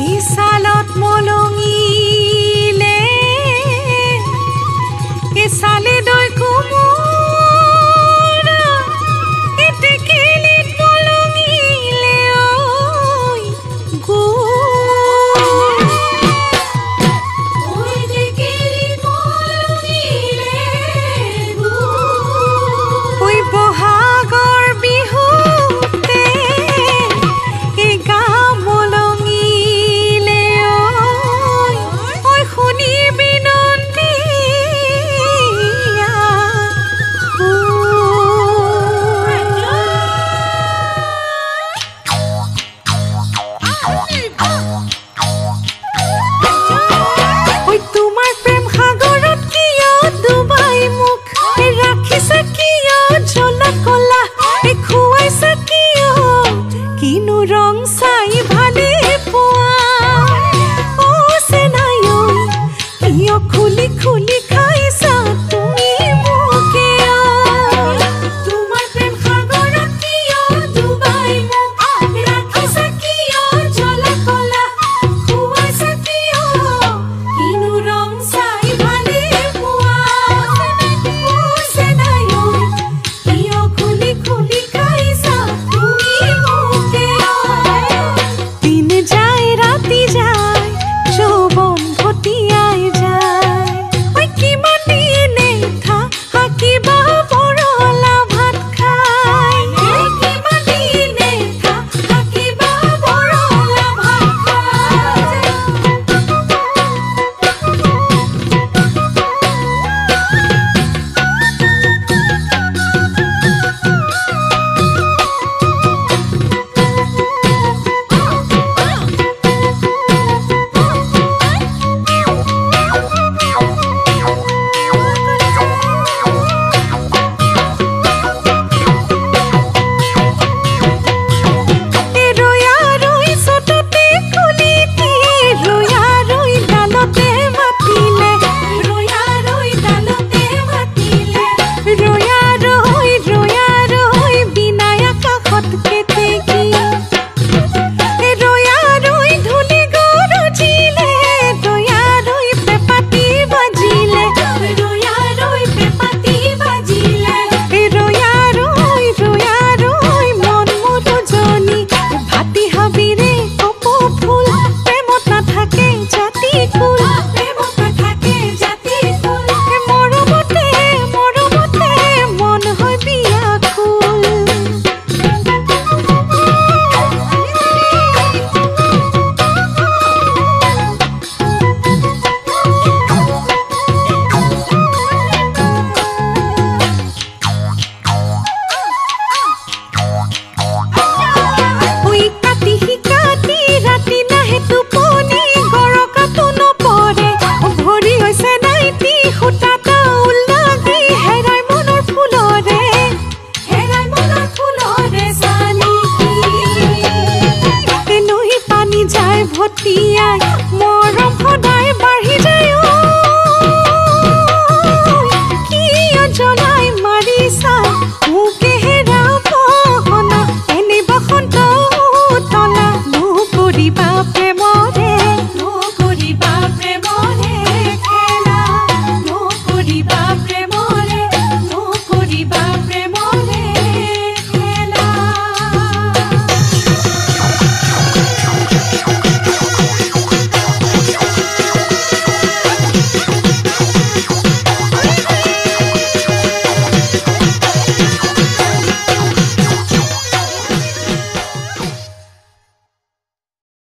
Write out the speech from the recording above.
ইছালত মলঙিলে ইছালে দৈ কোমোৰা ইটেকেলিত মলঙিলে ঐ বহাগৰ বিহুতে এই গা মলঙিলে ঐ শুনিবি নন্দীয়া ঐ তোমাৰ প্ৰেম সাগৰত কিয় ডুবাই মোক ৰাখিছা কিয় জ্বলা কলা খুৱাইছা কিয় কিনো ৰং চাই ভালে পোৱা চেনাই কিয় খুলি খুলি খাইছা তুমি মোকে তোমাৰ প্ৰেম সাগৰত কিয় ডুবাই মোক ৰাখিছা কিয় জ্বলা কলা খুৱাইছা কিয় কিনো ৰং চাই ভালে পোৱা চেনাই কিয় খুলি খুলি খাইছা তুমি মোকে দিন যায় ৰাতি যায় যৌৱন ভটিয়াই যায় ঐ কিমান দিনে থাকিবা বৰলা ভাত খাই কিমান দিনে থাকিবা বৰলা ভাত খাই ৰয়া ৰৈ চততে খুলিতি ৰয়া ৰৈ ডালতে মাতিলে ৰয়া ৰৈ ডালতে মাতিলে ৰয়া ৰৈ বিনাই আকাশত কেতেকী ৰয়া ৰৈ ধূলি গৰজিলে ৰয়া ৰৈ পেপাতি বাজিলে ৰয়া ৰৈ পেপাতি বাজিলে ৰয়া ৰৈ মন মোৰ জনী ভাতি হাবিৰে কপৌ ফুল প্ৰেমত নাথাকে জাতি কুল প্ৰেমত নাথাকে জাতি কুল মৰমতে মন হয় বিয়াকুল ঐ কাটি শিকাতি ৰাতি নাহে টোপনি গৰকাটো নপৰে ভৰি হৈছে নাইটি সূতা তাউল লাগি হেৰাই মনৰ ফুলৰে চানি নৈ পানী যায় ভতি